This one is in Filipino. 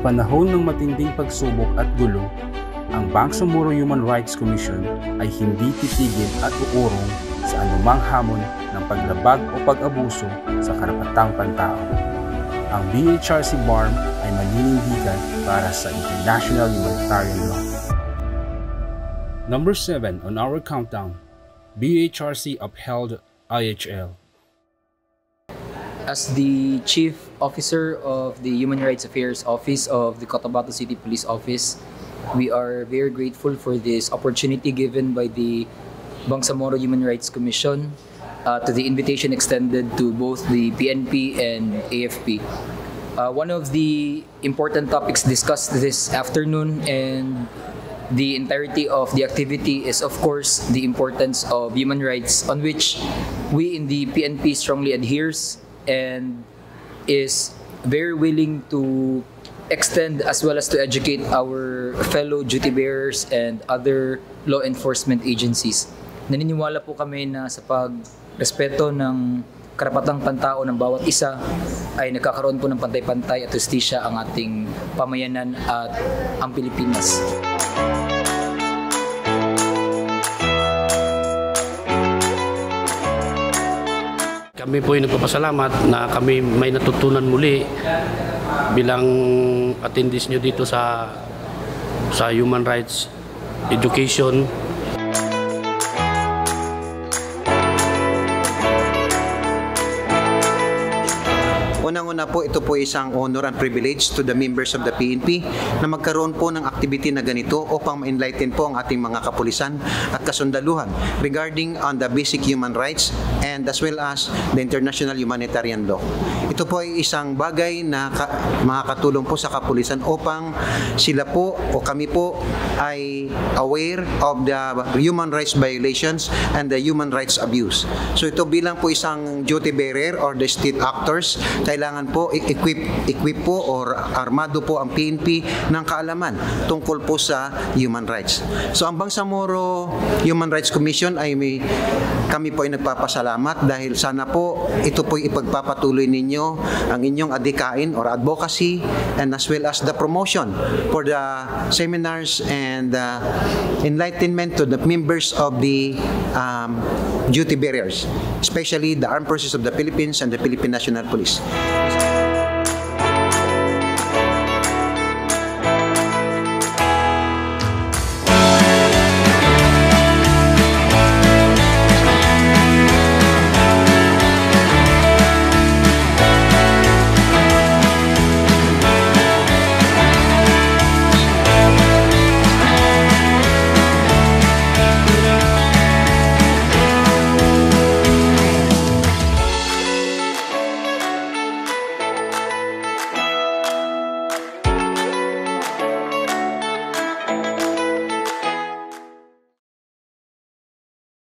panahon ng matinding pagsubok at gulo, ang Bangsamoro Human Rights Commission ay hindi titigil at uurong sa anumang hamon ng paglabag o pag-abuso sa karapatang pantao. Ang BHRC BARM ay maninindigan para sa international humanitarian law. Number 7 on our countdown, BHRC upheld IHL. As the Chief Officer of the Human Rights Affairs Office of the Cotabato City Police Office, we are very grateful for this opportunity given by the Bangsamoro Human Rights Commission to the invitation extended to both the PNP and AFP. One of the important topics discussed this afternoon and the entirety of the activity is, of course, the importance of human rights, on which we in the PNP strongly adheres and is very willing to extend as well as to educate our fellow duty bearers and other law enforcement agencies. Naniniwala po kami na sa pagrespeto ng karapatang pantao ng bawat isa ay nagkakaroon po ng pantay-pantay at justisya ang ating pamayanan at ang Pilipinas. Kami po ay nagpapasalamat na kami may natutunan muli bilang attendees nyo dito sa human rights education. Unang-una po, ito po isang honor and privilege to the members of the PNP na magkaroon po ng activity na ganito upang ma-enlighten po ang ating mga kapulisan at kasundaluhan regarding on the basic human rights and as well as the international humanitarian law. Ito po ay isang bagay na makakatulong po sa kapulisan upang sila po o kami po ay aware of the human rights violations and the human rights abuse. So ito bilang po isang duty bearer or the state actors, kailangan po equip po or armado po ang PNP ng kaalaman tungkol po sa human rights. So ang Bangsamoro Human Rights Commission ay kami po ay nagpapasalamat dahil sana po ito po ipagpapatuloy ninyo ang inyong adhikain or advocacy and as well as the promotion for the seminars and enlightenment to the members of the duty bearers, especially the Armed Forces of the Philippines and the Philippine National Police.